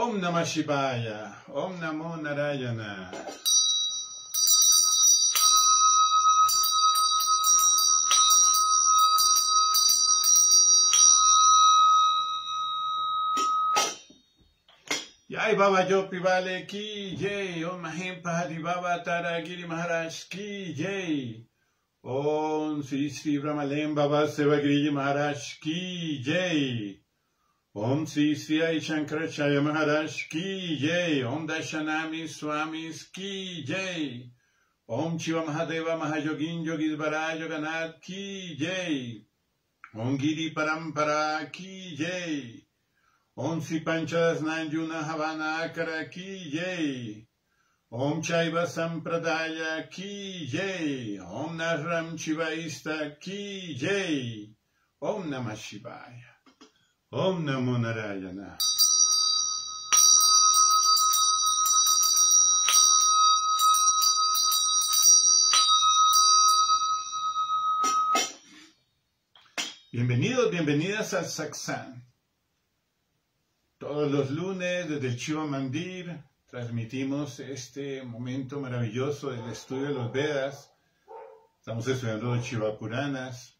Om Namah Shivaya, Om Namo Narayana. Jai Baba Jopi Vale ki jai, Om Mahimpa Hari Baba Taragiri Maharaj ki jai, Om Sri Sri Ramalem Baba Sevagiri Maharaj ki jai, Om Sri Sri Ai Shankaracharya Maharaj ki jai, Om Dashanami Swamis ki jai, Om Shiva Mahadeva Mahayogin Yogidvara Yoganath ki jai, Om Giri Parampara ki jai, Om Sri Panchadasnanjuna Havana Akara ki jai, Om Chaiva Sampradaya ki jai, Om Nashram Shivaista ki jai, Om Namah Shivaya, Om Namo Narayana. Bienvenidos, bienvenidas al Satsang. Todos los lunes desde el Shiva Mandir transmitimos este momento maravilloso del estudio de los Vedas. Estamos estudiando los Shiva Puranas.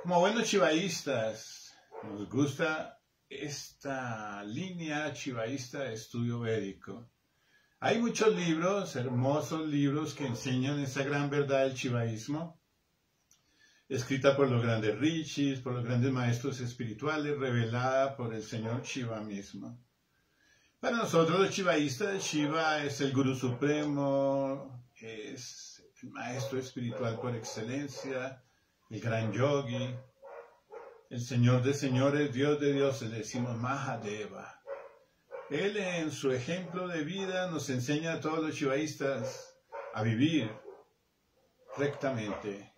Como buenos shivaístas, nos gusta esta línea shivaísta de estudio védico. Hay muchos libros, hermosos libros que enseñan esa gran verdad del shivaísmo, escrita por los grandes rishis, por los grandes maestros espirituales, revelada por el Señor Shiva mismo. Para nosotros los shivaístas, Shiva es el Gurú Supremo, es el maestro espiritual por excelencia, el gran yogi, el Señor de señores, Dios de dioses, le decimos Mahadeva. Él en su ejemplo de vida nos enseña a todos los shivaístas a vivir rectamente.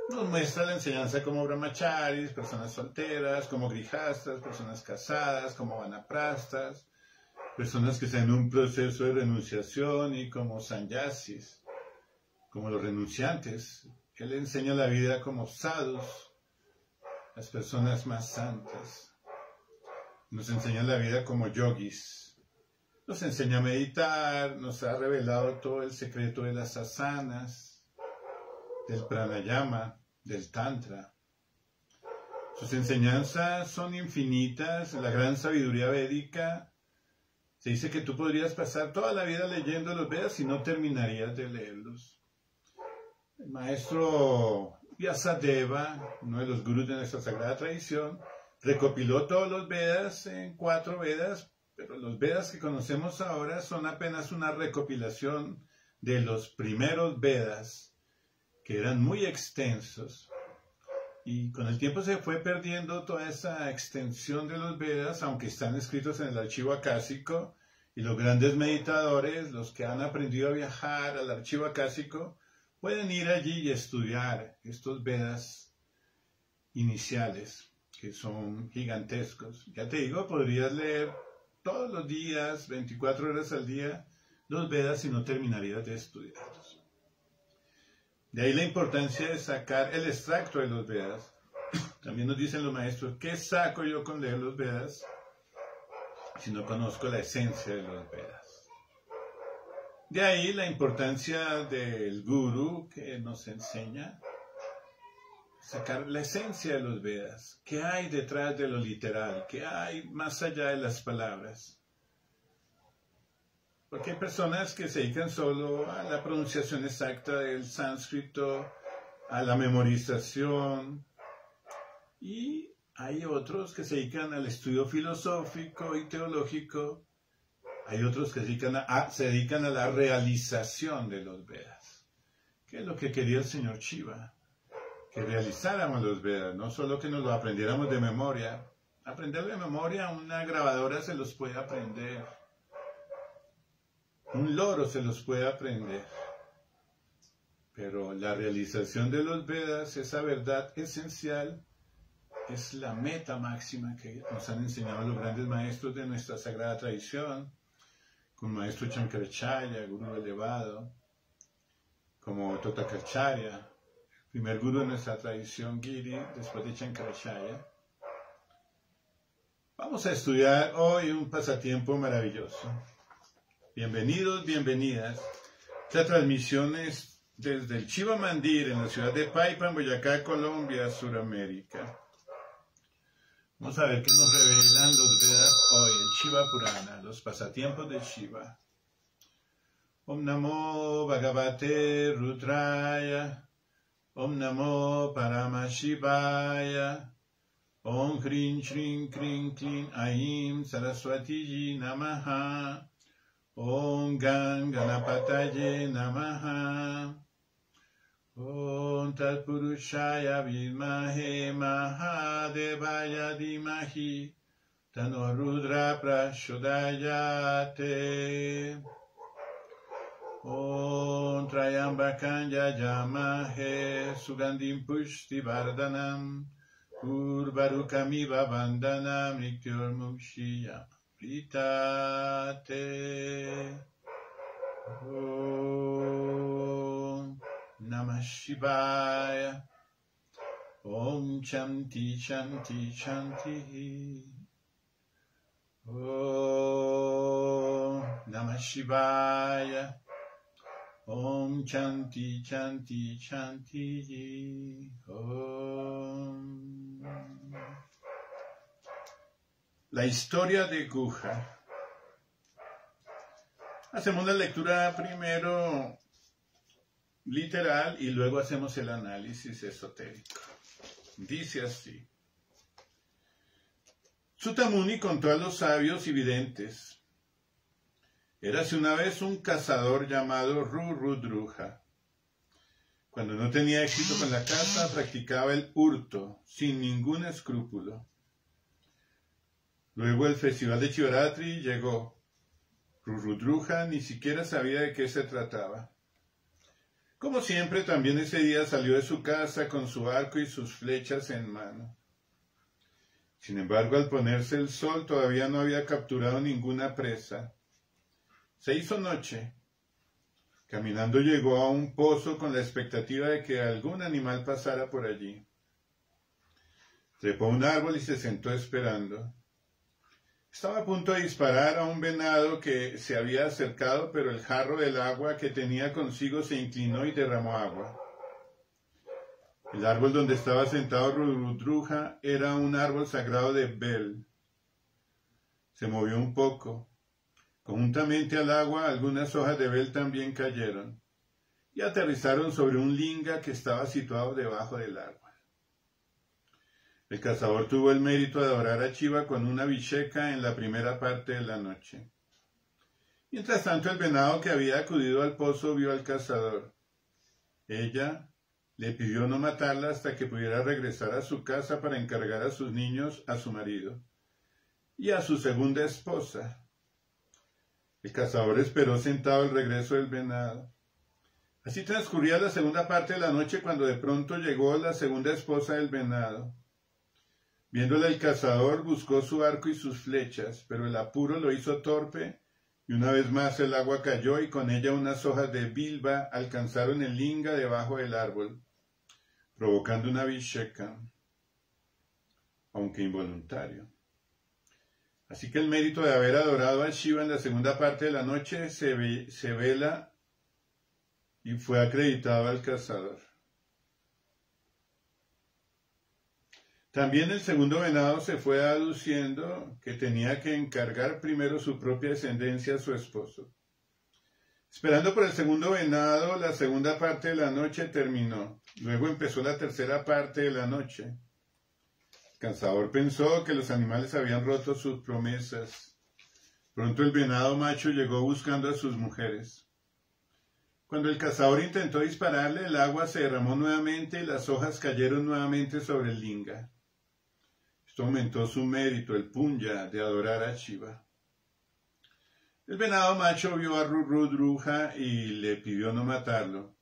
Nos muestra la enseñanza como brahmacharis, personas solteras, como grihastas, personas casadas, como vanaprastas, personas que están en un proceso de renunciación, y como sannyasis, como los renunciantes. Él enseña la vida como sadhus, las personas más santas. Nos enseña la vida como yogis. Nos enseña a meditar, nos ha revelado todo el secreto de las asanas, del pranayama, del tantra. Sus enseñanzas son infinitas, la gran sabiduría védica. Se dice que tú podrías pasar toda la vida leyendo los Vedas y no terminarías de leerlos. El maestro Vyasadeva, uno de los gurús de nuestra sagrada tradición, recopiló todos los Vedas en 4 Vedas, pero los Vedas que conocemos ahora son apenas una recopilación de los primeros Vedas, que eran muy extensos, y con el tiempo se fue perdiendo toda esa extensión de los Vedas, aunque están escritos en el archivo acásico, y los grandes meditadores, los que han aprendido a viajar al archivo acásico, pueden ir allí y estudiar estos Vedas iniciales, que son gigantescos. Ya te digo, podrías leer todos los días, 24 horas al día, los Vedas y no terminarías de estudiarlos. De ahí la importancia de sacar el extracto de los Vedas. También nos dicen los maestros, ¿qué saco yo con leer los Vedas si no conozco la esencia de los Vedas? De ahí la importancia del gurú que nos enseña sacar la esencia de los Vedas. ¿Qué hay detrás de lo literal? ¿Qué hay más allá de las palabras? Porque hay personas que se dedican solo a la pronunciación exacta del sánscrito, a la memorización, y hay otros que se dedican al estudio filosófico y teológico. Hay otros que se dedican a la realización de los Vedas. ¿Qué es lo que quería el señor Shiva? Que realizáramos los Vedas, no solo que nos lo aprendiéramos de memoria. Aprender de memoria, una grabadora se los puede aprender. Un loro se los puede aprender, pero la realización de los Vedas, esa verdad esencial, es la meta máxima que nos han enseñado los grandes maestros de nuestra sagrada tradición, como maestro Shankaracharya, gurú elevado, como Totakacharya, el primer gurú de nuestra tradición Giri, después de Shankaracharya. Vamos Vamos a estudiar hoy un pasatiempo maravilloso. Bienvenidos, bienvenidas. Esta transmisión es desde el Chiva Mandir en la ciudad de Paipa, en Boyacá, Colombia, Suramérica. Vamos a ver qué nos revelan los Vedas hoy, el Shiva Purana, los pasatiempos de Shiva. Om Namo Bhagavate Rudraya, Om Namo Paramashivaya, Om Hrim Shrim Krim Klim Aim Saraswati Namaha, Om Ganapataye Namaha, Om Tat Purushaya Vidmahe Mahadevaya Dimahi, Tano Rudra Prachodayate. Om Trayambakan Yajamahe Sugandim Pushti Vardhanam Urvarukamiva Vandana Mrityur Mukshiya Pritate. Om Namah Shivaya. Om Chanti Chanti Chanti. Om Namah Shivaya. Om Chanti Chanti Chanti. Om. La historia de Guha. Hacemos la lectura primero literal y luego hacemos el análisis esotérico. Dice así. Sutta Muni contó a los sabios y videntes. Érase una vez un cazador llamado Rudruja. Cuando no tenía éxito con la caza, practicaba el hurto, sin ningún escrúpulo. Luego el festival de Chivaratri llegó. Rudruja ni siquiera sabía de qué se trataba. Como siempre, también ese día salió de su casa con su arco y sus flechas en mano. Sin embargo, al ponerse el sol, todavía no había capturado ninguna presa. Se hizo noche. Caminando llegó a un pozo con la expectativa de que algún animal pasara por allí. Trepó a un árbol y se sentó esperando. Estaba a punto de disparar a un venado que se había acercado, pero el jarro del agua que tenía consigo se inclinó y derramó agua. El árbol donde estaba sentado Rudruja era un árbol sagrado de Bel. Se movió un poco. Conjuntamente al agua, algunas hojas de Bel también cayeron y aterrizaron sobre un linga que estaba situado debajo del árbol. El cazador tuvo el mérito de adorar a Shiva con una abhisheka en la primera parte de la noche. Mientras tanto, el venado que había acudido al pozo vio al cazador. Ella le pidió no matarla hasta que pudiera regresar a su casa para encargar a sus niños a su marido y a su segunda esposa. El cazador esperó sentado el regreso del venado. Así transcurría la segunda parte de la noche cuando de pronto llegó la segunda esposa del venado. Viéndole el cazador, buscó su arco y sus flechas, pero el apuro lo hizo torpe y una vez más el agua cayó y con ella unas hojas de bilba alcanzaron el linga debajo del árbol, provocando una abhisheka, aunque involuntario. Así que el mérito de haber adorado a Shiva en la segunda parte de la noche se vela y fue acreditado al cazador. También el segundo venado se fue aduciendo que tenía que encargar primero su propia descendencia a su esposo. Esperando por el segundo venado, la segunda parte de la noche terminó. Luego empezó la tercera parte de la noche. El cazador pensó que los animales habían roto sus promesas. Pronto el venado macho llegó buscando a sus mujeres. Cuando el cazador intentó dispararle, el agua se derramó nuevamente y las hojas cayeron nuevamente sobre el linga. Esto aumentó su mérito, el punya, de adorar a Shiva. El venado macho vio a Rudruja y le pidió no matarlo.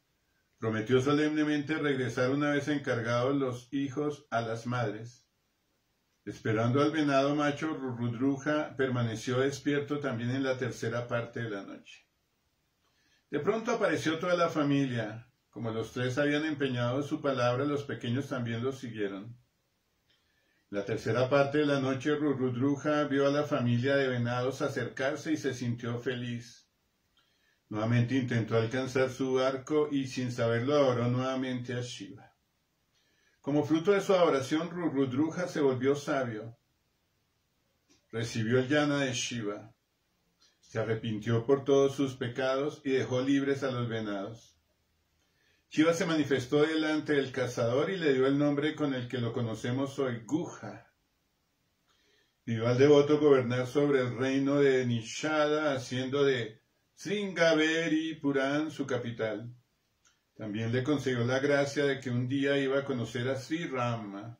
Prometió solemnemente regresar una vez encargados los hijos a las madres. Esperando al venado macho, Rudruja permaneció despierto también en la tercera parte de la noche. De pronto apareció toda la familia. Como los tres habían empeñado su palabra, los pequeños también los siguieron. La tercera parte de la noche, Rurrudruja vio a la familia de venados acercarse y se sintió feliz. Nuevamente intentó alcanzar su arco y sin saberlo adoró nuevamente a Shiva. Como fruto de su adoración, Rurrudruja se volvió sabio. Recibió el yana de Shiva. Se arrepintió por todos sus pecados y dejó libres a los venados. Shiva se manifestó delante del cazador y le dio el nombre con el que lo conocemos hoy, Guha. Pidió al devoto gobernar sobre el reino de Nishada, haciendo de Sringaveri Puran su capital. También le concedió la gracia de que un día iba a conocer a Sri Rama,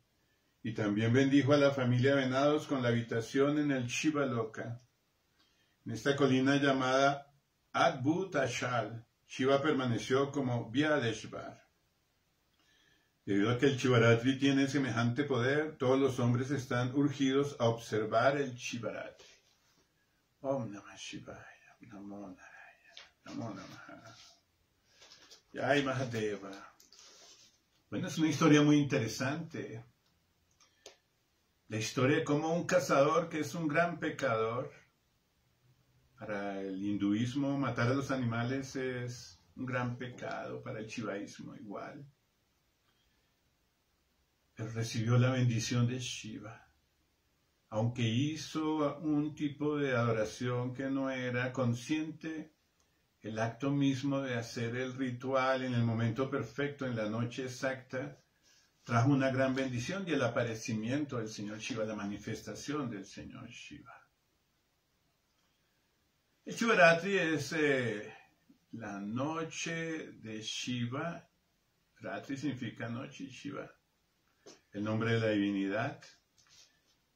y también bendijo a la familia de venados con la habitación en el Shivaloka. En esta colina llamada Adbhutashal, Shiva permaneció como Vyadeshvar. Debido a que el Shivaratri tiene semejante poder, todos los hombres están urgidos a observar el Shivaratri. Om Namah Shivaya, Namo Narayana, Namo Namaha. Jai Mahadeva. Bueno, es una historia muy interesante. La historia de cómo un cazador, que es un gran pecador, para el hinduismo matar a los animales es un gran pecado, para el shivaísmo igual. Pero recibió la bendición de Shiva. Aunque hizo un tipo de adoración que no era consciente, el acto mismo de hacer el ritual en el momento perfecto, en la noche exacta, trajo una gran bendición y el aparecimiento del Señor Shiva, la manifestación del Señor Shiva. El Shivaratri es la noche de Shiva. Ratri significa noche y Shiva, el nombre de la divinidad.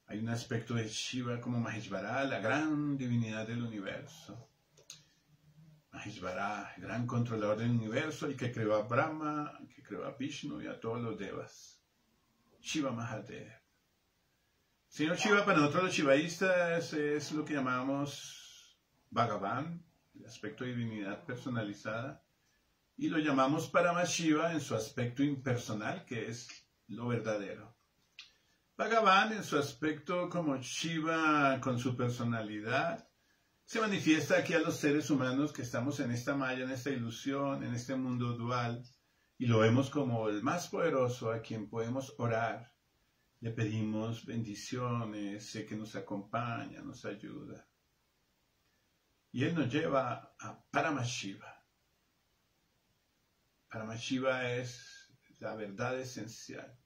Hay un aspecto de Shiva como Maheshvara, la gran divinidad del universo. Maheshvara, el gran controlador del universo, el que creó a Brahma, el que creó a Vishnu y a todos los devas. Shiva Mahadev. Señor Shiva, para nosotros los shivaístas, es lo que llamamos Bhagavan, el aspecto de divinidad personalizada, y lo llamamos Paramashiva en su aspecto impersonal, que es lo verdadero. Bhagavan en su aspecto como Shiva con su personalidad, se manifiesta aquí a los seres humanos que estamos en esta maya, en esta ilusión, en este mundo dual, y lo vemos como el más poderoso a quien podemos orar. Le pedimos bendiciones, sé que nos acompaña, nos ayuda. Y Él nos lleva a Paramashiva. Paramashiva es la verdad esencial.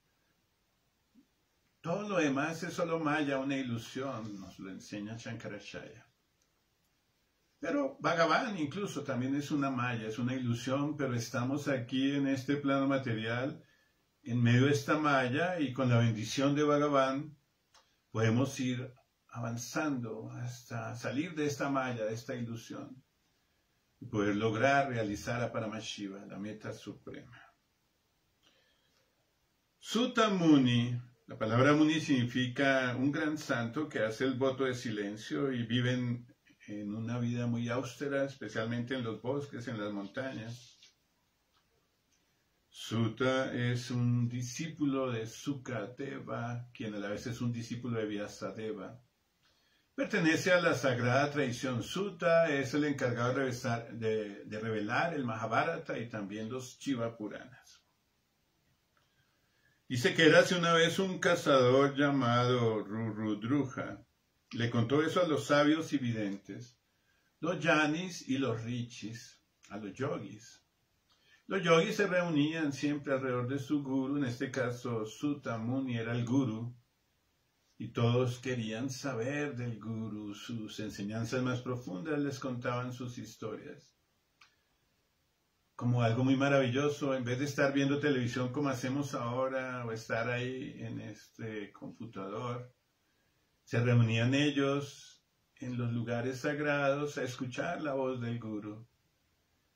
Todo lo demás es solo maya, una ilusión, nos lo enseña Shankaracharya. Pero Bhagavan incluso también es una maya, es una ilusión, pero estamos aquí en este plano material, en medio de esta maya, y con la bendición de Bhagavan podemos ir avanzando hasta salir de esta maya, de esta ilusión, y poder lograr realizar a Paramashiva, la meta suprema. Sutta Muni, la palabra Muni significa un gran santo que hace el voto de silencio y vive en una vida muy austera, especialmente en los bosques, en las montañas. Sutta es un discípulo de Sukadeva, quien a la vez es un discípulo de Vyasadeva. Pertenece a la sagrada tradición Sutta, es el encargado de revelar el Mahabharata y también los Shiva Puranas. Dice que érase una vez un cazador llamado Rurrudruja. Le contó eso a los sabios y videntes, los yanis y los rishis, a los yogis. Los yogis se reunían siempre alrededor de su guru, en este caso Sutta Muni era el guru, y todos querían saber del guru, sus enseñanzas más profundas, les contaban sus historias. Como algo muy maravilloso, en vez de estar viendo televisión como hacemos ahora, o estar ahí en este computador, se reunían ellos en los lugares sagrados a escuchar la voz del guru,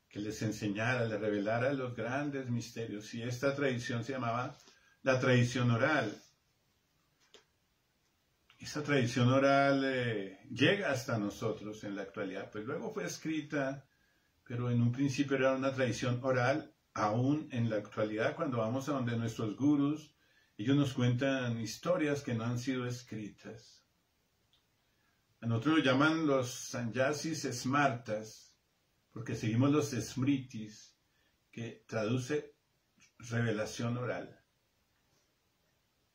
que les enseñara, les revelara los grandes misterios. Y esta tradición se llamaba la tradición oral. Esa tradición oral llega hasta nosotros en la actualidad, pues luego fue escrita, pero en un principio era una tradición oral, aún en la actualidad, cuando vamos a donde nuestros gurús, Ellos nos cuentan historias que no han sido escritas. A nosotros lo llaman los sannyasis smartas, porque seguimos los smritis, que traduce revelación oral.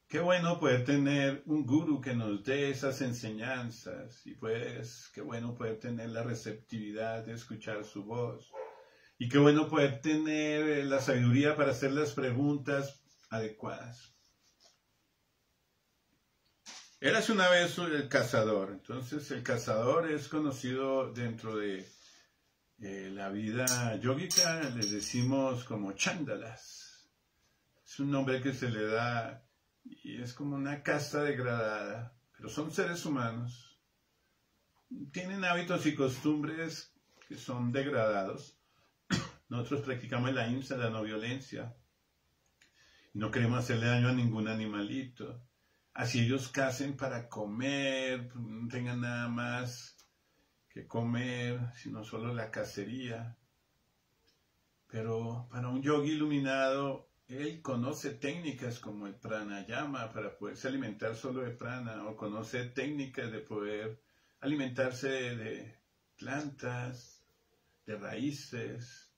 Qué bueno poder tener un guru que nos dé esas enseñanzas y pues qué bueno poder tener la receptividad de escuchar su voz y qué bueno poder tener la sabiduría para hacer las preguntas adecuadas. Érase una vez el cazador. Entonces el cazador es conocido dentro de la vida yógica, les decimos como chandalas. Es un nombre que se le da y es como una casta degradada, pero son seres humanos. Tienen hábitos y costumbres que son degradados. Nosotros practicamos la ahimsa, la no violencia. No queremos hacerle daño a ningún animalito. Así ellos cacen para comer, no tengan nada más que comer, sino solo la cacería. Pero para un yogi iluminado, él conoce técnicas como el pranayama para poderse alimentar solo de prana, o conoce técnicas de poder alimentarse de plantas, de raíces,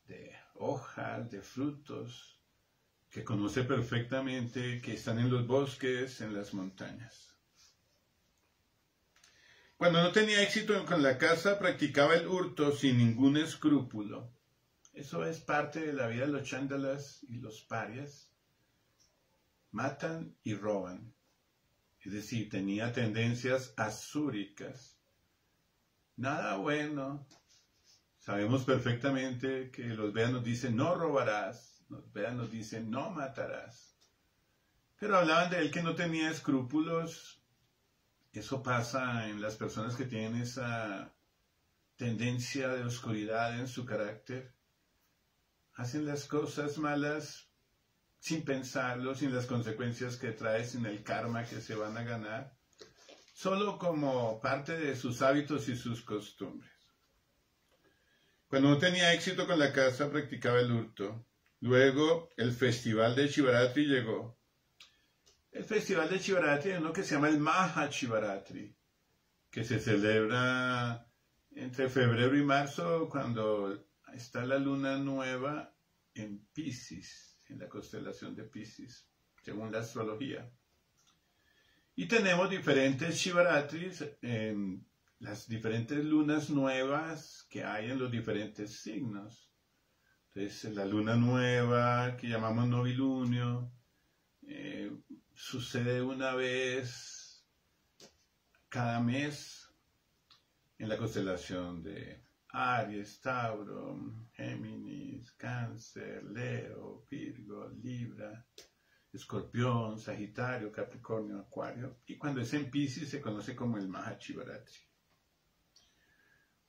de hojas, de frutos, que conoce perfectamente, que están en los bosques, en las montañas. Cuando no tenía éxito con la caza, practicaba el hurto sin ningún escrúpulo. Eso es parte de la vida de los chandalas y los parias. Matan y roban. Es decir, tenía tendencias asúricas. Nada bueno. Sabemos perfectamente que los Vedas nos dicen no robarás. Los Vedas nos dicen no matarás. Pero hablaban de él que no tenía escrúpulos. Eso pasa en las personas que tienen esa tendencia de oscuridad en su carácter. Hacen las cosas malas sin pensarlo, sin las consecuencias que trae, sin el karma que se van a ganar, solo como parte de sus hábitos y sus costumbres. Cuando no tenía éxito con la caza, practicaba el hurto. Luego, el festival de Shivaratri llegó. El festival de Shivaratri es uno que se llama el Maha Shivaratri, que se celebra entre febrero y marzo, cuando está la luna nueva en Piscis, en la constelación de Piscis, según la astrología. Y tenemos diferentes Shivaratris en las diferentes lunas nuevas que hay en los diferentes signos. Entonces, la luna nueva, que llamamos novilunio, sucede una vez cada mes en la constelación de Aries, Tauro, Géminis, Cáncer, Leo, Virgo, Libra, Escorpión, Sagitario, Capricornio, Acuario. Y cuando es en Piscis se conoce como el Maha Shivaratri.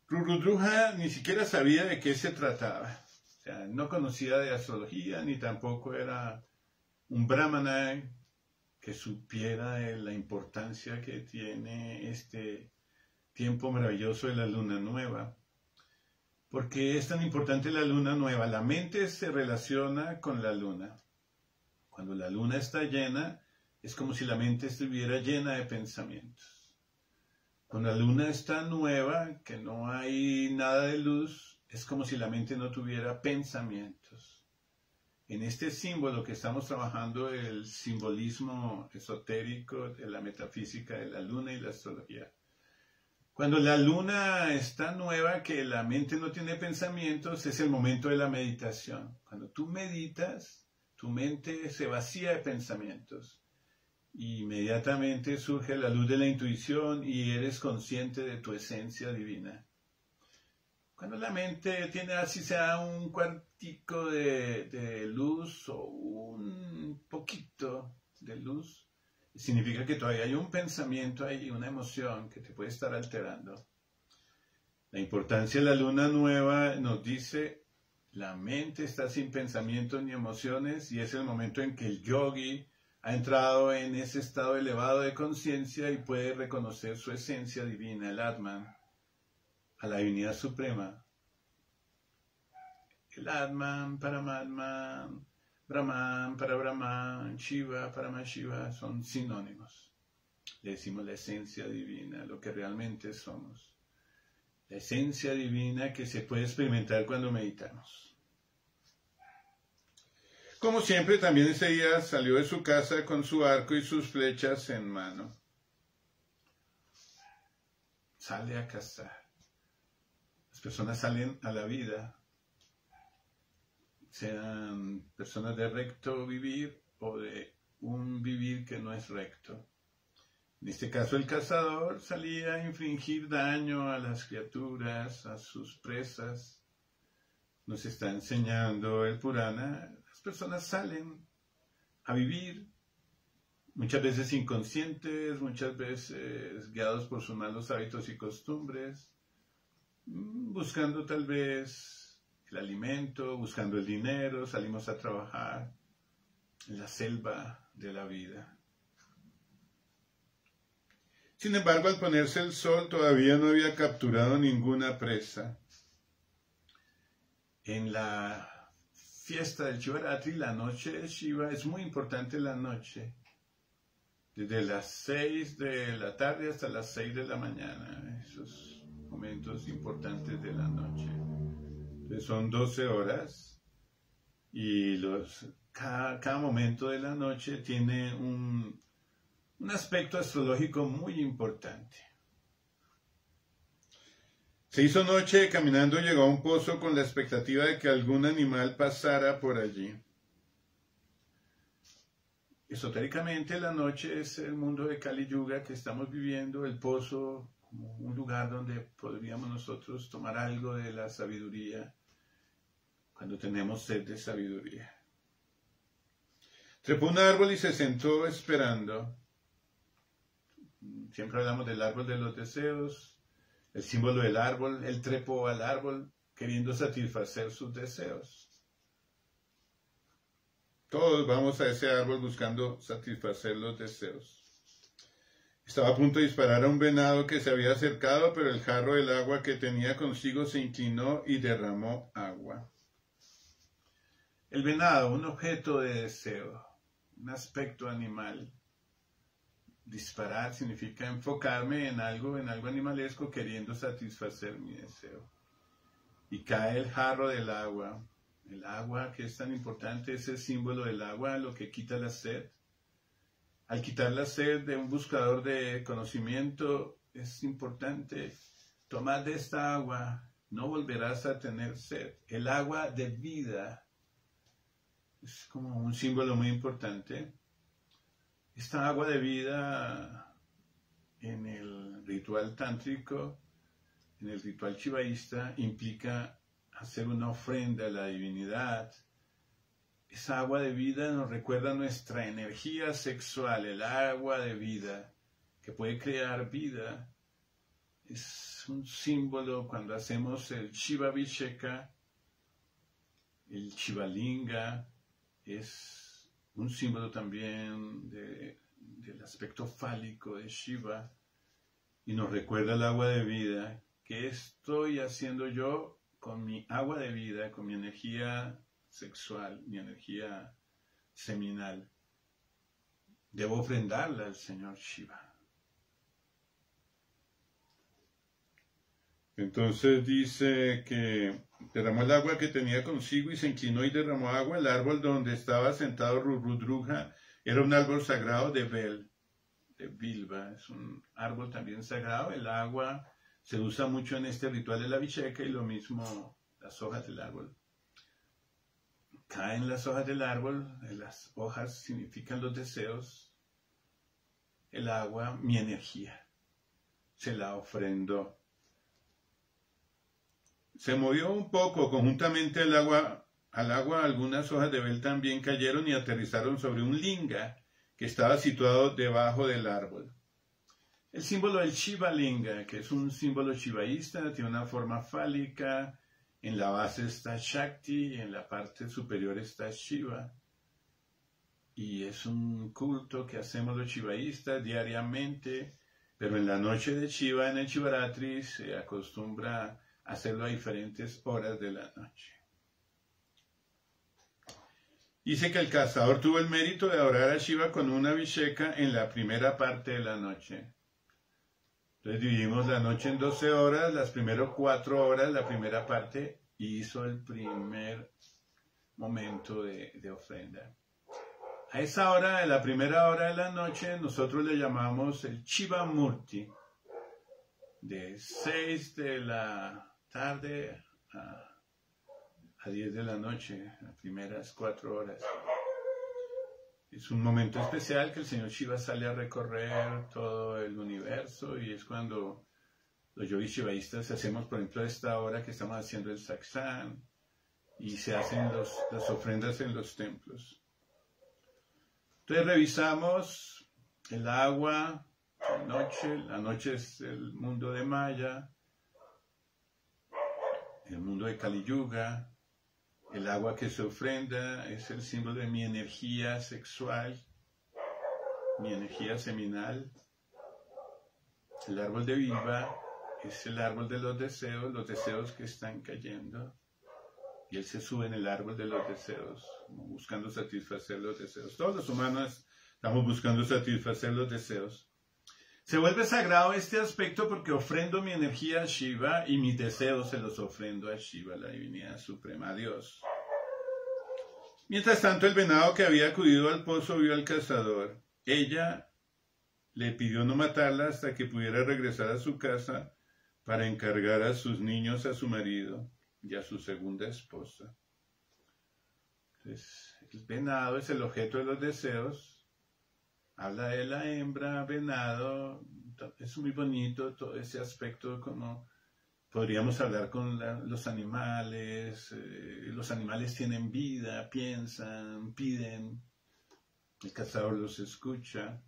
Rudraja ni siquiera sabía de qué se trataba. O sea, no conocía de astrología, ni tampoco era un brahmana que supiera de la importancia que tiene este tiempo maravilloso de la luna nueva. ¿Por qué es tan importante la luna nueva? La mente se relaciona con la luna. Cuando la luna está llena, es como si la mente estuviera llena de pensamientos. Cuando la luna está nueva, que no hay nada de luz, es como si la mente no tuviera pensamientos. En este símbolo que estamos trabajando, el simbolismo esotérico de la metafísica de la luna y la astrología. Cuando la luna está nueva, que la mente no tiene pensamientos, es el momento de la meditación. Cuando tú meditas, tu mente se vacía de pensamientos. Y inmediatamente surge la luz de la intuición y eres consciente de tu esencia divina. Cuando la mente tiene así sea un cuartico de luz o un poquito de luz, significa que todavía hay un pensamiento ahí, una emoción que te puede estar alterando. La importancia de la luna nueva nos dice, la mente está sin pensamientos ni emociones y es el momento en que el yogi ha entrado en ese estado elevado de conciencia y puede reconocer su esencia divina, el Atman, a la divinidad suprema. El Atman, Paramatman, Brahman para Brahman, Shiva para Shiva son sinónimos. Le decimos la esencia divina, lo que realmente somos. La esencia divina que se puede experimentar cuando meditamos. Como siempre, también ese día salió de su casa con su arco y sus flechas en mano. Sale a cazar. Las personas salen a la vida, sean personas de recto vivir o de un vivir que no es recto. En este caso, el cazador salía a infligir daño a las criaturas, a sus presas. Nos está enseñando el Purana. Las personas salen a vivir, muchas veces inconscientes, muchas veces guiados por sus malos hábitos y costumbres, buscando tal vez el alimento, buscando el dinero, salimos a trabajar en la selva de la vida. Sin embargo, al ponerse el sol todavía no había capturado ninguna presa. En la fiesta del Shivaratri, la noche de Shiva, es muy importante la noche. Desde las 6 de la tarde hasta las 6 de la mañana. Esos momentos importantes de la noche. Entonces son 12 horas y cada momento de la noche tiene un aspecto astrológico muy importante. Se hizo noche, caminando llegó a un pozo con la expectativa de que algún animal pasara por allí. Esotéricamente, la noche es el mundo de Kali Yuga que estamos viviendo, el pozo como un lugar donde podríamos nosotros tomar algo de la sabiduría cuando tenemos sed de sabiduría. Trepó un árbol y se sentó esperando. Siempre hablamos del árbol de los deseos, el símbolo del árbol. Él trepó al árbol queriendo satisfacer sus deseos. Todos vamos a ese árbol buscando satisfacer los deseos. Estaba a punto de disparar a un venado que se había acercado, pero el jarro del agua que tenía consigo se inclinó y derramó agua. El venado, un objeto de deseo, un aspecto animal. Disparar significa enfocarme en algo animalesco queriendo satisfacer mi deseo. Y cae el jarro del agua. El agua, que es tan importante, es el símbolo del agua, lo que quita la sed. Al quitar la sed de un buscador de conocimiento, es importante tomar de esta agua, no volverás a tener sed. El agua de vida es como un símbolo muy importante. Esta agua de vida en el ritual tántrico, en el ritual shivaísta, implica hacer una ofrenda a la divinidad. Esa agua de vida nos recuerda nuestra energía sexual, el agua de vida que puede crear vida. Es un símbolo cuando hacemos el Shiva Abhisheka, el Shivalinga, es un símbolo también del aspecto fálico de Shiva y nos recuerda el agua de vida. ¿Qué estoy haciendo yo con mi agua de vida, con mi energía sexual, mi energía seminal? Debo ofrendarla al Señor Shiva. Entonces dice que derramó el agua que tenía consigo y se inclinó y derramó agua. El árbol donde estaba sentado Rudruja era un árbol sagrado de Bilba. Es un árbol también sagrado. El agua se usa mucho en este ritual de la Abhisheka y lo mismo las hojas del árbol. Caen las hojas del árbol, las hojas significan los deseos. El agua, mi energía, se la ofrendó. Se movió un poco, conjuntamente al agua algunas hojas de bel también cayeron y aterrizaron sobre un linga que estaba situado debajo del árbol. El símbolo del Shiva Linga, que es un símbolo shivaísta, tiene una forma fálica, en la base está Shakti y en la parte superior está Shiva. Y es un culto que hacemos los shivaístas diariamente, pero en la noche de Shiva, en el Shivaratri, se acostumbra hacerlo a diferentes horas de la noche. Dice que el cazador tuvo el mérito de adorar a Shiva con una abhisheka en la primera parte de la noche. Entonces dividimos la noche en 12 horas, las primeras 4 horas, la primera parte, hizo el primer momento de ofrenda. A esa hora, en la primera hora de la noche, nosotros le llamamos el Shiva Murti, de 6 de la tarde a 10 de la noche, las primeras 4 horas. Es un momento especial que el señor Shiva sale a recorrer todo el universo y es cuando los yogis shivaístas hacemos, por ejemplo, esta hora que estamos haciendo el satsang y se hacen las ofrendas en los templos. Entonces revisamos el agua, la noche es el mundo de Maya, el mundo de Kali Yuga. El agua que se ofrenda es el símbolo de mi energía sexual, mi energía seminal. El árbol de Viva es el árbol de los deseos que están cayendo. Y él se sube en el árbol de los deseos, buscando satisfacer los deseos. Todos los humanos estamos buscando satisfacer los deseos. Se vuelve sagrado este aspecto porque ofrendo mi energía a Shiva y mis deseos se los ofrendo a Shiva, la divinidad suprema, a Dios. Mientras tanto, el venado que había acudido al pozo vio al cazador. Ella le pidió no matarla hasta que pudiera regresar a su casa para encargar a sus niños a su marido y a su segunda esposa. Entonces, el venado es el objeto de los deseos. Habla de la hembra, venado, es muy bonito todo ese aspecto, como podríamos hablar con los animales tienen vida, piensan, piden, el cazador los escucha.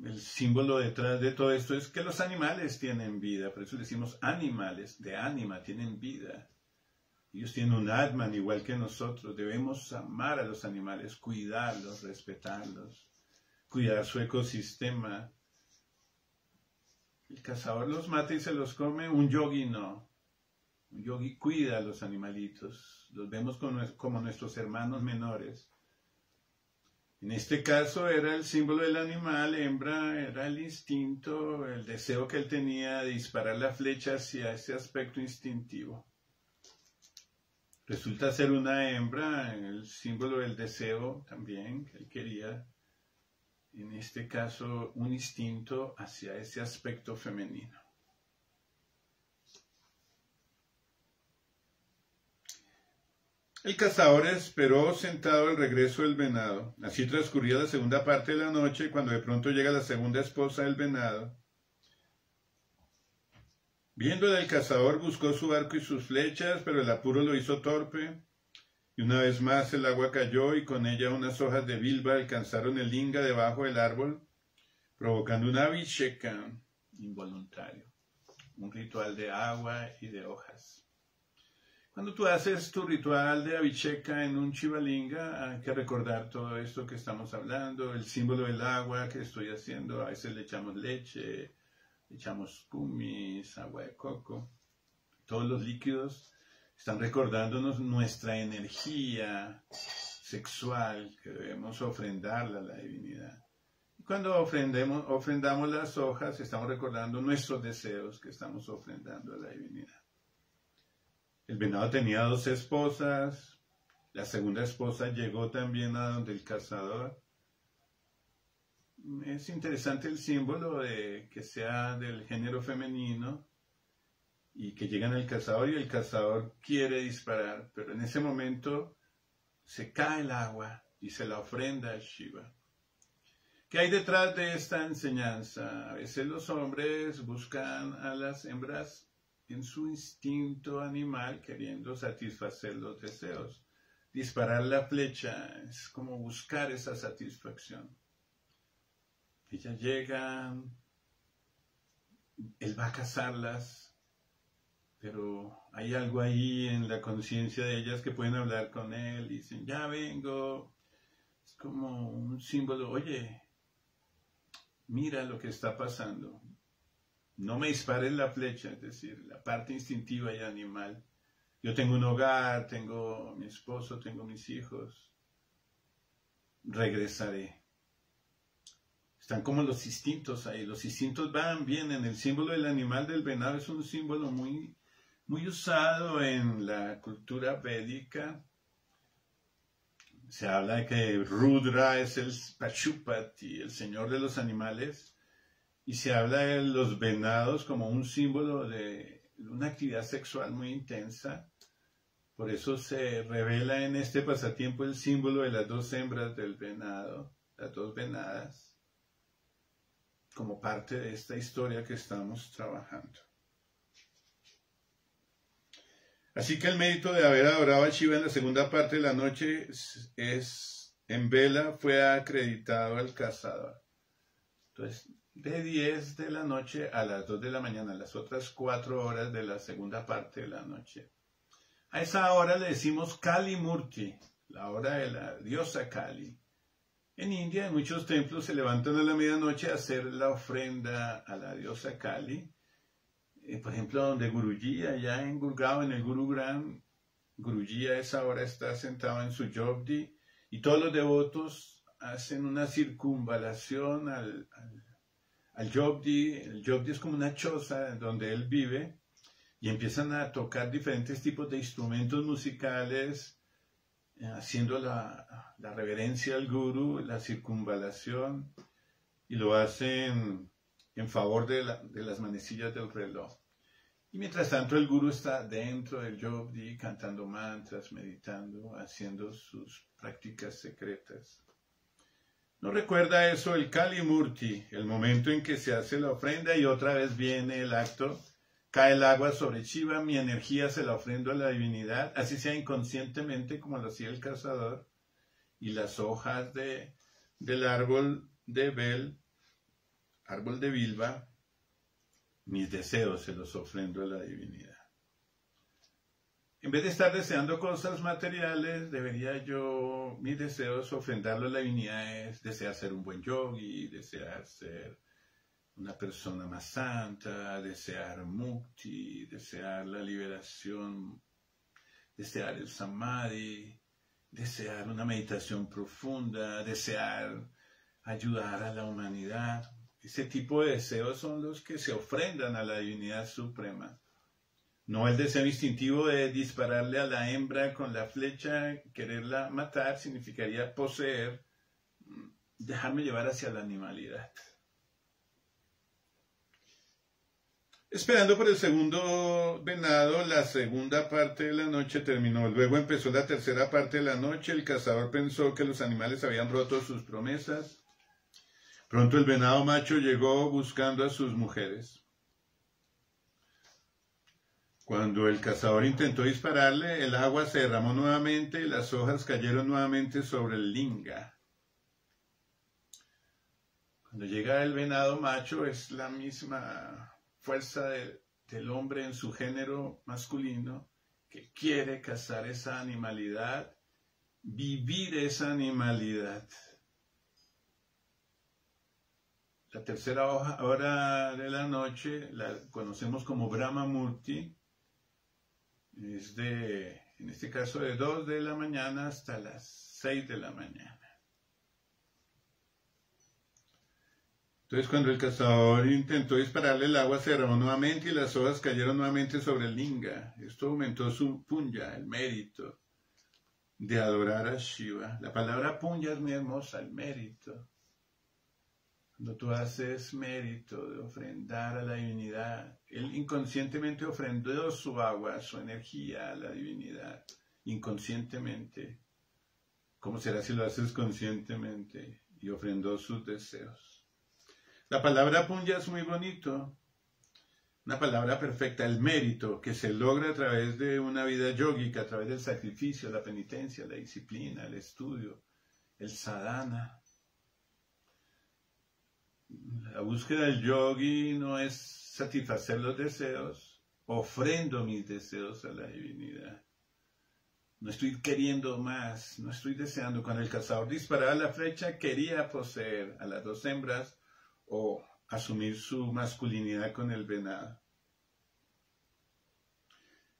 El símbolo detrás de todo esto es que los animales tienen vida, por eso decimos animales, de ánima, tienen vida. Ellos tienen un Atman igual que nosotros. Debemos amar a los animales, cuidarlos, respetarlos, cuidar su ecosistema. El cazador los mata y se los come, un yogi no. Un yogi cuida a los animalitos, los vemos como nuestros hermanos menores. En este caso era el símbolo del animal, hembra, era el instinto, el deseo que él tenía de disparar la flecha hacia ese aspecto instintivo. Resulta ser una hembra, el símbolo del deseo también, que él quería, en este caso, un instinto hacia ese aspecto femenino. El cazador esperó sentado el regreso del venado. Así transcurría la segunda parte de la noche, cuando de pronto llega la segunda esposa del venado. Viéndole el cazador buscó su arco y sus flechas, pero el apuro lo hizo torpe. Y una vez más el agua cayó y con ella unas hojas de bilba alcanzaron el linga debajo del árbol, provocando una abhisheka involuntario, un ritual de agua y de hojas. Cuando tú haces tu ritual de abhisheka en un Shivalinga, hay que recordar todo esto que estamos hablando, el símbolo del agua que estoy haciendo, a veces le echamos leche, le echamos kumis, agua de coco, todos los líquidos están recordándonos nuestra energía sexual que debemos ofrendarla a la divinidad. Y cuando ofrendamos las hojas, estamos recordando nuestros deseos que estamos ofrendando a la divinidad. El venado tenía 2 esposas, la segunda esposa llegó también a donde el cazador. Es interesante el símbolo de que sea del género femenino y que llegan al cazador y el cazador quiere disparar, pero en ese momento se cae el agua y se la ofrenda a Shiva. ¿Qué hay detrás de esta enseñanza? A veces los hombres buscan a las hembras en su instinto animal queriendo satisfacer los deseos. Disparar la flecha es como buscar esa satisfacción. Ellas llegan, él va a cazarlas, pero hay algo ahí en la conciencia de ellas que pueden hablar con él y dicen, ya vengo. Es como un símbolo, oye, mira lo que está pasando. No me dispares la flecha, es decir, la parte instintiva y animal. Yo tengo un hogar, tengo mi esposo, tengo mis hijos. Regresaré. Están como los instintos ahí. Los instintos van, vienen. El símbolo del animal del venado es un símbolo muy, muy usado en la cultura védica. Se habla de que Rudra es el Pashupati, el señor de los animales, y se habla de los venados como un símbolo de una actividad sexual muy intensa. Por eso se revela en este pasatiempo el símbolo de las dos hembras del venado, las dos venadas, como parte de esta historia que estamos trabajando. Así que el mérito de haber adorado a Shiva en la segunda parte de la noche en vela fue acreditado al cazador. Entonces, de 10 de la noche a las 2 de la mañana, las otras 4 horas de la segunda parte de la noche. A esa hora le decimos Kali Murti, la hora de la diosa Kali. En India, en muchos templos se levantan a la medianoche a hacer la ofrenda a la diosa Kali. Por ejemplo, donde Guruji, allá en Gurgaon, en el Gurugram, Guruji a esa hora está sentado en su yogdi y todos los devotos hacen una circunvalación al yogdi. El yogdi es como una choza donde él vive y empiezan a tocar diferentes tipos de instrumentos musicales, haciendo la reverencia al Guru, la circunvalación, y lo hacen en favor de las manecillas del reloj. Y mientras tanto el Guru está dentro del yogdi cantando mantras, meditando, haciendo sus prácticas secretas. ¿No recuerda eso el Kali Murti, el momento en que se hace la ofrenda y otra vez viene el acto? Cae el agua sobre Shiva, mi energía se la ofrendo a la divinidad, así sea inconscientemente como lo hacía el cazador, y las hojas del árbol de Bel, árbol de Bilba, mis deseos se los ofrendo a la divinidad. En vez de estar deseando cosas materiales, debería yo, mis deseos, ofrendarlo a la divinidad. Es desear ser un buen yogi, desear ser una persona más santa, desear mukti, desear la liberación, desear el samadhi, desear una meditación profunda, desear ayudar a la humanidad. Ese tipo de deseos son los que se ofrendan a la divinidad suprema. No el deseo instintivo de dispararle a la hembra con la flecha, quererla matar, significaría poseer, dejarme llevar hacia la animalidad. Esperando por el segundo venado, la segunda parte de la noche terminó. Luego empezó la tercera parte de la noche. El cazador pensó que los animales habían roto sus promesas. Pronto el venado macho llegó buscando a sus mujeres. Cuando el cazador intentó dispararle, el agua se derramó nuevamente y las hojas cayeron nuevamente sobre el linga. Cuando llega el venado macho es la misma fuerza del hombre en su género masculino que quiere cazar esa animalidad, vivir esa animalidad. La tercera hora de la noche la conocemos como Brahma Murti. Es en este caso, de 2 de la mañana hasta las 6 de la mañana. Entonces, cuando el cazador intentó dispararle, el agua se derramó nuevamente y las hojas cayeron nuevamente sobre el linga. Esto aumentó su punya, el mérito de adorar a Shiva. La palabra punya es muy hermosa, el mérito. Cuando tú haces mérito de ofrendar a la divinidad, él inconscientemente ofrendó su agua, su energía a la divinidad, inconscientemente. ¿Cómo será si lo haces conscientemente? Y ofrendó sus deseos. La palabra punya es muy bonito, una palabra perfecta, el mérito que se logra a través de una vida yógica, a través del sacrificio, la penitencia, la disciplina, el estudio, el sadhana. La búsqueda del yogi no es satisfacer los deseos, ofrendo mis deseos a la divinidad. No estoy queriendo más, no estoy deseando. Cuando el cazador disparaba la flecha, quería poseer a las dos hembras o asumir su masculinidad con el venado.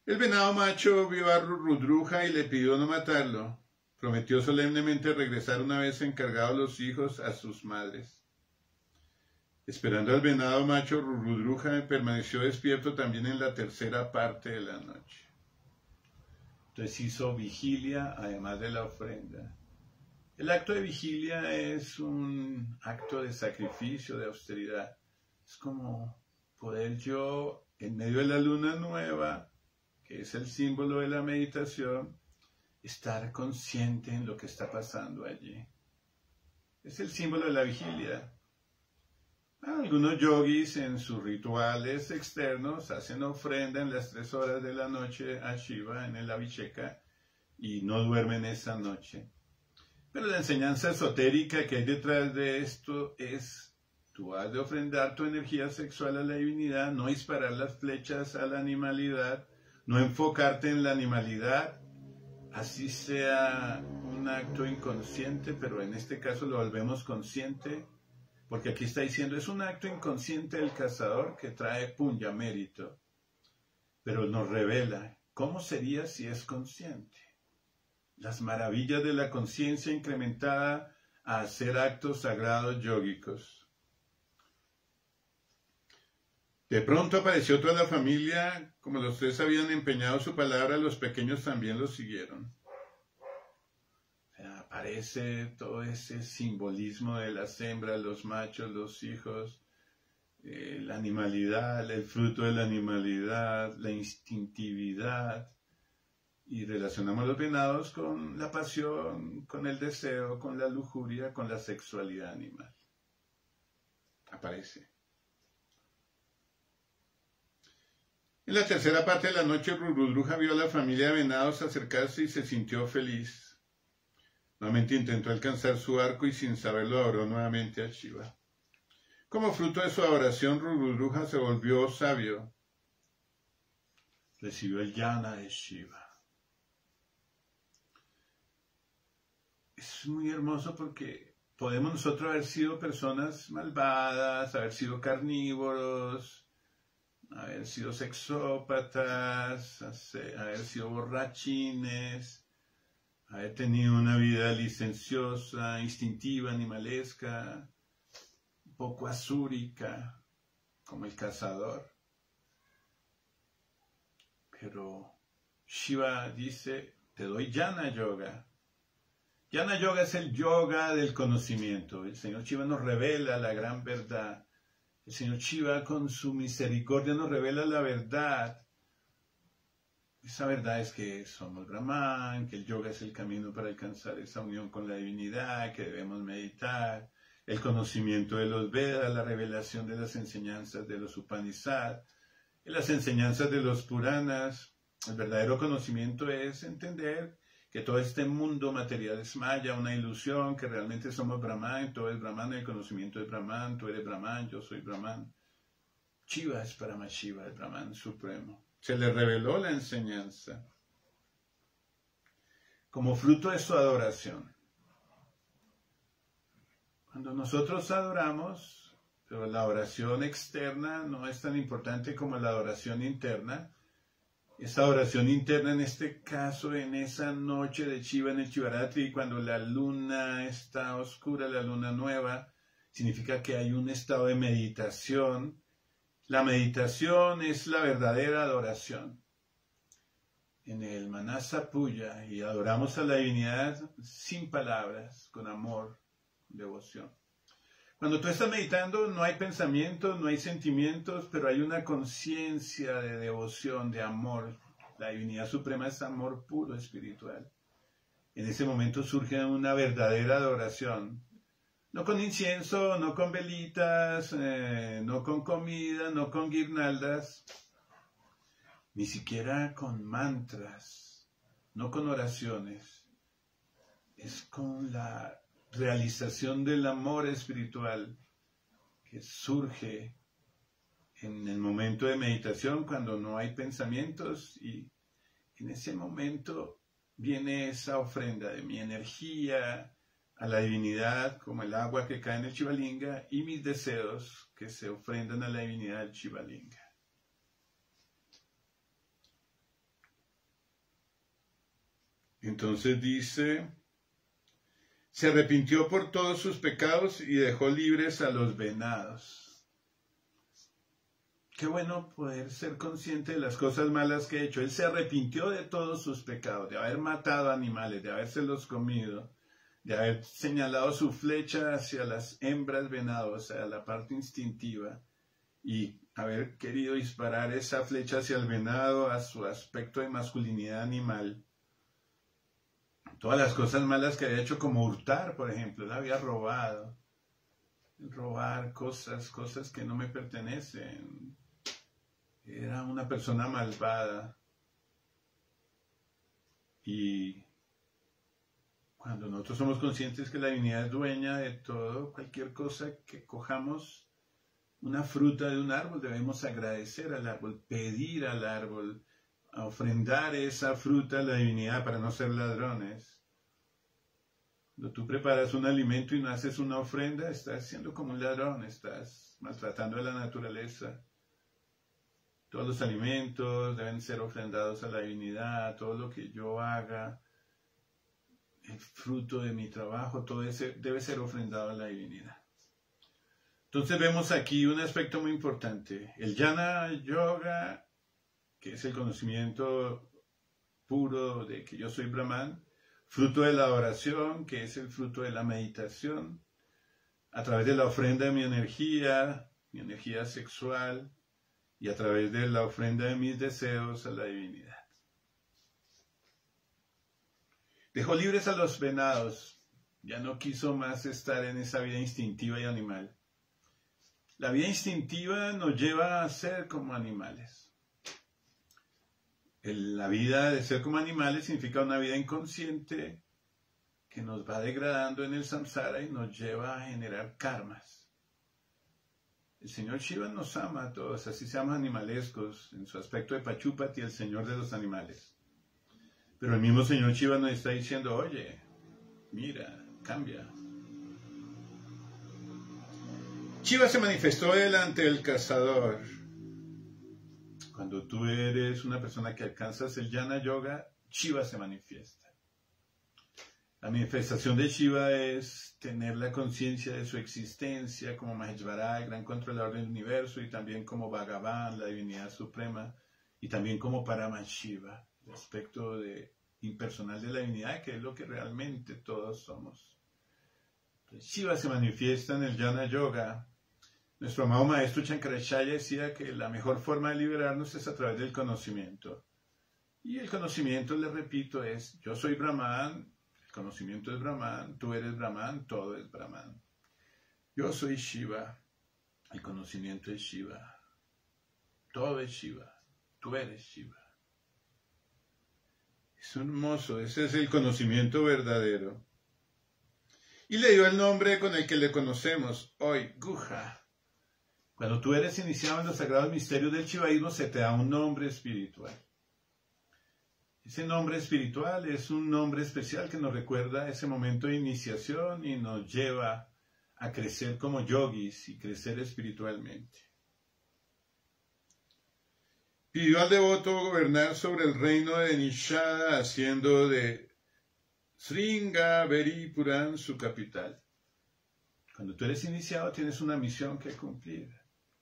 El venado macho vio a Rudruja y le pidió no matarlo. Prometió solemnemente regresar una vez encargados los hijos a sus madres. Esperando al venado macho, Rudruja permaneció despierto también en la tercera parte de la noche. Entonces hizo vigilia además de la ofrenda. El acto de vigilia es un acto de sacrificio, de austeridad. Es como poder yo, en medio de la luna nueva, que es el símbolo de la meditación, estar consciente en lo que está pasando allí. Es el símbolo de la vigilia. Algunos yogis en sus rituales externos hacen ofrenda en las 3 horas de la noche a Shiva en el Abhisheka y no duermen esa noche. Pero la enseñanza esotérica que hay detrás de esto es: tú has de ofrendar tu energía sexual a la divinidad, no disparar las flechas a la animalidad, no enfocarte en la animalidad, así sea un acto inconsciente, pero en este caso lo volvemos consciente, porque aquí está diciendo, es un acto inconsciente del cazador que trae punya, mérito, pero nos revela cómo sería si es consciente. Las maravillas de la conciencia incrementada a hacer actos sagrados yógicos. De pronto apareció toda la familia, como los 3 habían empeñado su palabra, los pequeños también los siguieron. Aparece todo ese simbolismo de las hembras, los machos, los hijos, la animalidad, el fruto de la animalidad, la instintividad, y relacionamos los venados con la pasión, con el deseo, con la lujuria, con la sexualidad animal. Aparece. En la tercera parte de la noche, Rudruja vio a la familia de venados acercarse y se sintió feliz. Nuevamente intentó alcanzar su arco y sin saberlo adoró nuevamente a Shiva. Como fruto de su adoración, Rudruja se volvió sabio. Recibió el jnana de Shiva. Es muy hermoso porque podemos nosotros haber sido personas malvadas, haber sido carnívoros, haber sido sexópatas, haber sido borrachines, haber tenido una vida licenciosa, instintiva, animalesca, un poco asúrica, como el cazador. Pero Shiva dice, te doy jnana yoga. Jnana yoga es el yoga del conocimiento. El Señor Shiva nos revela la gran verdad. El Señor Shiva con su misericordia nos revela la verdad. Esa verdad es que somos Brahman, que el yoga es el camino para alcanzar esa unión con la divinidad, que debemos meditar, el conocimiento de los Vedas, la revelación de las enseñanzas de los Upanishads, las enseñanzas de los Puranas. El verdadero conocimiento es entender que todo este mundo material es maya, una ilusión, que realmente somos Brahman, todo es Brahman, el conocimiento es Brahman, tú eres Brahman, yo soy Brahman. Shiva es Paramashiva, el Brahman supremo. Se le reveló la enseñanza como fruto de su adoración. Cuando nosotros adoramos, pero la oración externa no es tan importante como la adoración interna. Esa oración interna, en este caso, en esa noche de Shiva en el Shivaratri, cuando la luna está oscura, la luna nueva, significa que hay un estado de meditación. La meditación es la verdadera adoración. En el Manasa Puja, y adoramos a la divinidad sin palabras, con amor, devoción. Cuando tú estás meditando no hay pensamientos, no hay sentimientos, pero hay una conciencia de devoción, de amor. La divinidad suprema es amor puro espiritual. En ese momento surge una verdadera adoración. No con incienso, no con velitas, no con comida, no con guirnaldas, ni siquiera con mantras, no con oraciones. Es con la realización del amor espiritual que surge en el momento de meditación cuando no hay pensamientos, y en ese momento viene esa ofrenda de mi energía a la divinidad como el agua que cae en el Shivalinga y mis deseos que se ofrendan a la divinidad del Shivalinga. Entonces dice, se arrepintió por todos sus pecados y dejó libres a los venados. Qué bueno poder ser consciente de las cosas malas que ha hecho. Él se arrepintió de todos sus pecados, de haber matado animales, de habérselos comido, de haber señalado su flecha hacia las hembras venado, o sea, la parte instintiva, y haber querido disparar esa flecha hacia el venado, a su aspecto de masculinidad animal. Todas las cosas malas que había hecho, como hurtar, por ejemplo, él había robado. Robar cosas que no me pertenecen. Era una persona malvada. Y cuando nosotros somos conscientes que la divinidad es dueña de todo, cualquier cosa que cojamos, una fruta de un árbol, debemos agradecer al árbol, pedir al árbol, ofrendar esa fruta a la divinidad para no ser ladrones. Cuando tú preparas un alimento y no haces una ofrenda, estás siendo como un ladrón, estás maltratando a la naturaleza. Todos los alimentos deben ser ofrendados a la divinidad, todo lo que yo haga, el fruto de mi trabajo, todo ese debe ser ofrendado a la divinidad. Entonces vemos aquí un aspecto muy importante. El Jnana Yoga, que es el conocimiento puro de que yo soy Brahman, fruto de la oración, que es el fruto de la meditación, a través de la ofrenda de mi energía sexual, y a través de la ofrenda de mis deseos a la divinidad. Dejó libres a los venados, ya no quiso más estar en esa vida instintiva y animal. La vida instintiva nos lleva a ser como animales. La vida de ser como animales significa una vida inconsciente que nos va degradando en el samsara y nos lleva a generar karmas. El Señor Shiva nos ama a todos, así seamos animalescos, en su aspecto de Pachupati, el Señor de los animales. Pero el mismo Señor Shiva nos está diciendo, oye, mira, cambia. Shiva se manifestó delante del cazador. Cuando tú eres una persona que alcanzas el Jnana Yoga, Shiva se manifiesta. La manifestación de Shiva es tener la conciencia de su existencia como Maheshvara, el gran controlador del universo, y también como Bhagavan, la divinidad suprema, y también como Paramashiva, el aspecto impersonal de la divinidad, que es lo que realmente todos somos. Entonces, Shiva se manifiesta en el Jnana Yoga. Nuestro amado maestro Shankaracharya decía que la mejor forma de liberarnos es a través del conocimiento. Y el conocimiento, le repito, es yo soy Brahman, el conocimiento es Brahman, tú eres Brahman, todo es Brahman. Yo soy Shiva, el conocimiento es Shiva, todo es Shiva, tú eres Shiva. Es hermoso, ese es el conocimiento verdadero. Y le dio el nombre con el que le conocemos hoy, Guha. Cuando tú eres iniciado en los sagrados misterios del shivaísmo, se te da un nombre espiritual. Ese nombre espiritual es un nombre especial que nos recuerda ese momento de iniciación y nos lleva a crecer como yogis y crecer espiritualmente. Pidió al devoto gobernar sobre el reino de Nishada, haciendo de Sringaveripuram su capital. Cuando tú eres iniciado, tienes una misión que cumplir.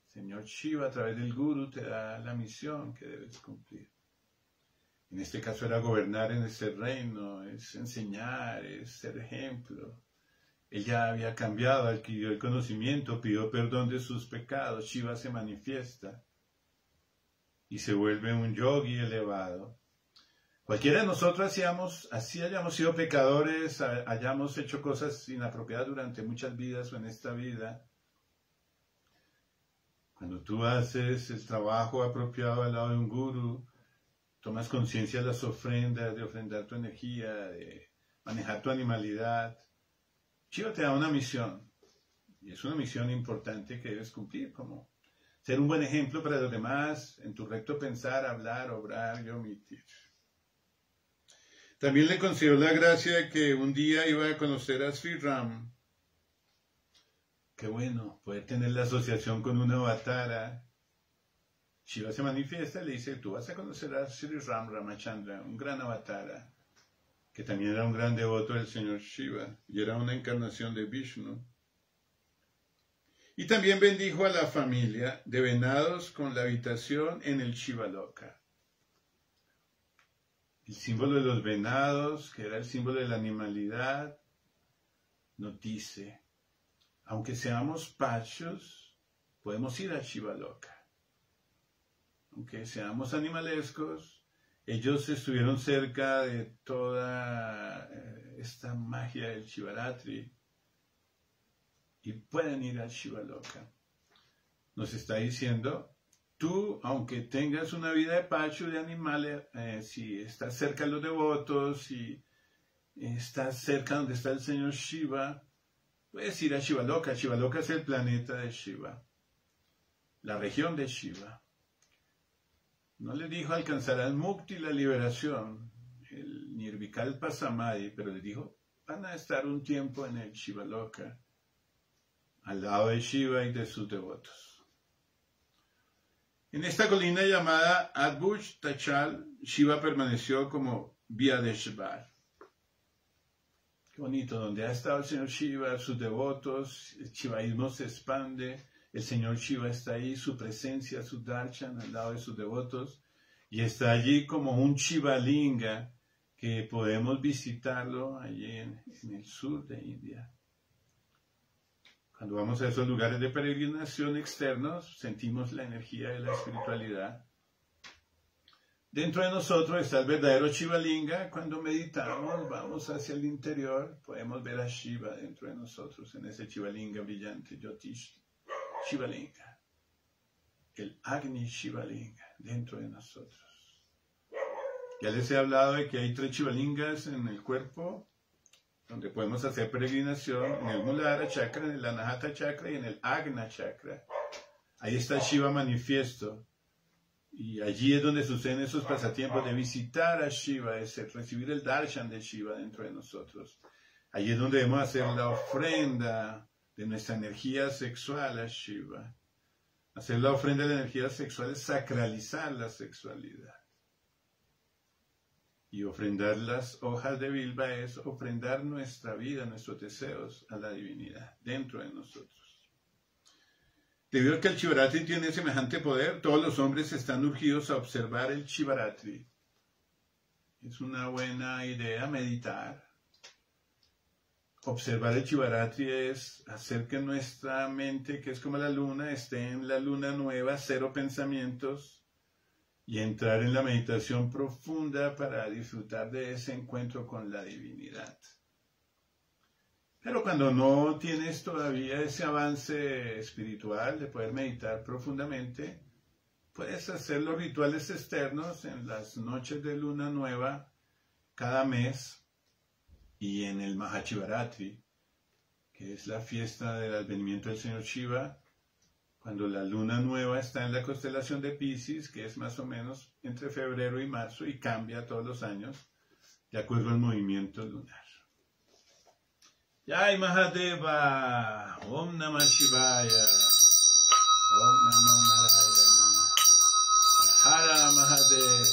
El Señor Shiva, a través del Guru, te da la misión que debes cumplir. En este caso era gobernar en ese reino, es enseñar, es ser ejemplo. Él ya había cambiado, adquirió el conocimiento, pidió perdón de sus pecados. Shiva se manifiesta y se vuelve un yogi elevado. Cualquiera de nosotros así hayamos sido pecadores, hayamos hecho cosas inapropiadas durante muchas vidas o en esta vida. Cuando tú haces el trabajo apropiado al lado de un guru, tomas conciencia de las ofrendas, de ofrendar tu energía, de manejar tu animalidad, Shiva te da una misión. Y es una misión importante que debes cumplir, como ser un buen ejemplo para los demás, en tu recto pensar, hablar, obrar y omitir. También le concedió la gracia de que un día iba a conocer a Sri Ram. Qué bueno poder tener la asociación con una avatara. Shiva se manifiesta y le dice, tú vas a conocer a Sri Ram Ramachandra, un gran avatara, que también era un gran devoto del señor Shiva, y era una encarnación de Vishnu. Y también bendijo a la familia de venados con la habitación en el Shivaloka. El símbolo de los venados, que era el símbolo de la animalidad, nos dice, aunque seamos pachos, podemos ir al Shivaloka. Aunque seamos animalescos, ellos estuvieron cerca de toda esta magia del Shivaratri y pueden ir al Shivaloka. Nos está diciendo, tú, aunque tengas una vida de pacho, de animales, si estás cerca de los devotos, si estás cerca donde está el señor Shiva, puedes ir a Shivaloka. Shivaloka es el planeta de Shiva, la región de Shiva. No le dijo alcanzarán mukti, la liberación, el nirvikalpa samadhi, pero le dijo, van a estar un tiempo en el Shivaloka, al lado de Shiva y de sus devotos. En esta colina llamada Adbuch Tachal, Shiva permaneció como Vyadeshvar. Qué bonito, donde ha estado el señor Shiva, sus devotos, el shivaísmo se expande, el señor Shiva está ahí, su presencia, su darshan al lado de sus devotos, y está allí como un Shivalinga que podemos visitarlo allí en el sur de India. Cuando vamos a esos lugares de peregrinación externos, sentimos la energía de la espiritualidad. Dentro de nosotros está el verdadero Shivalinga. Cuando meditamos, vamos hacia el interior, podemos ver a Shiva dentro de nosotros, en ese Shivalinga brillante, Jyotish Shivalinga, el Agni Shivalinga dentro de nosotros. Ya les he hablado de que hay 3 Shivalingas en el cuerpo, donde podemos hacer peregrinación, en el Muladhara Chakra, en el Anahata Chakra y en el Agna Chakra. Ahí está Shiva manifiesto. Y allí es donde suceden esos pasatiempos de visitar a Shiva, de recibir el darshan de Shiva dentro de nosotros. Allí es donde debemos hacer la ofrenda de nuestra energía sexual a Shiva. Hacer la ofrenda de la energía sexual es sacralizar la sexualidad. Y ofrendar las hojas de bilba es ofrendar nuestra vida, nuestros deseos a la divinidad dentro de nosotros. Debido a que el Shivaratri tiene semejante poder, todos los hombres están urgidos a observar el Shivaratri. Es una buena idea meditar. Observar el Shivaratri es hacer que nuestra mente, que es como la luna, esté en la luna nueva, 0 pensamientos, y entrar en la meditación profunda para disfrutar de ese encuentro con la divinidad. Pero cuando no tienes todavía ese avance espiritual de poder meditar profundamente, puedes hacer los rituales externos en las noches de luna nueva cada mes y en el Mahashivaratri, que es la fiesta del advenimiento del señor Shiva, cuando la luna nueva está en la constelación de Piscis, que es más o menos entre febrero y marzo y cambia todos los años de acuerdo al movimiento lunar. Jai Mahadeva, Om Namah Shivaya, Om Namo Narayana, Hara Mahadev,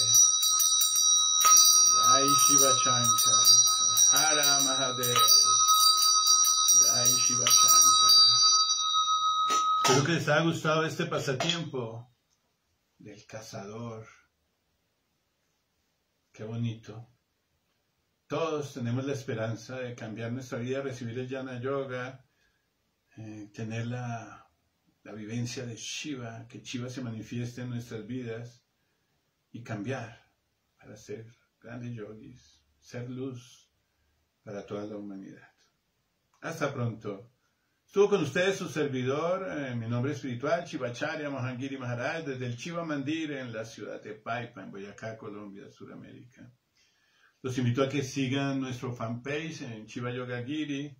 Jai Shiva Shankar, Hara Mahadev, Jai Shiva Shankar. Espero que les haya gustado este pasatiempo del cazador. Qué bonito. Todos tenemos la esperanza de cambiar nuestra vida, recibir el Jnana Yoga, tener la vivencia de Shiva, que Shiva se manifieste en nuestras vidas y cambiar para ser grandes yogis, ser luz para toda la humanidad. Hasta pronto. Estuvo con ustedes su servidor, mi nombre espiritual, Shivacharya Mohangiri Maharaj, desde el Shiva Mandir en la ciudad de Paipa, en Boyacá, Colombia, Sudamérica. Los invito a que sigan nuestro fanpage en Shiva Yoga Giri,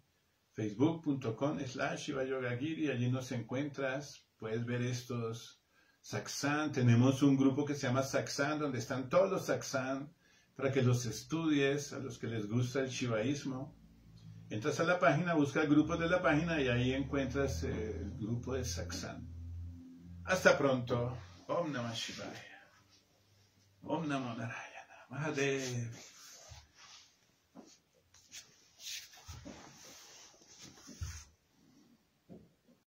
facebook.com/Shiva Yoga Giri, allí nos encuentras, puedes ver estos satsang. Tenemos un grupo que se llama Satsang, donde están todos los satsang, para que los estudies, a los que les gusta el shivaísmo. Entras a la página, busca el grupo de la página y ahí encuentras el grupo de satsang. Hasta pronto. Om Namah Shivaya. Om Namo Narayana. Mahadev.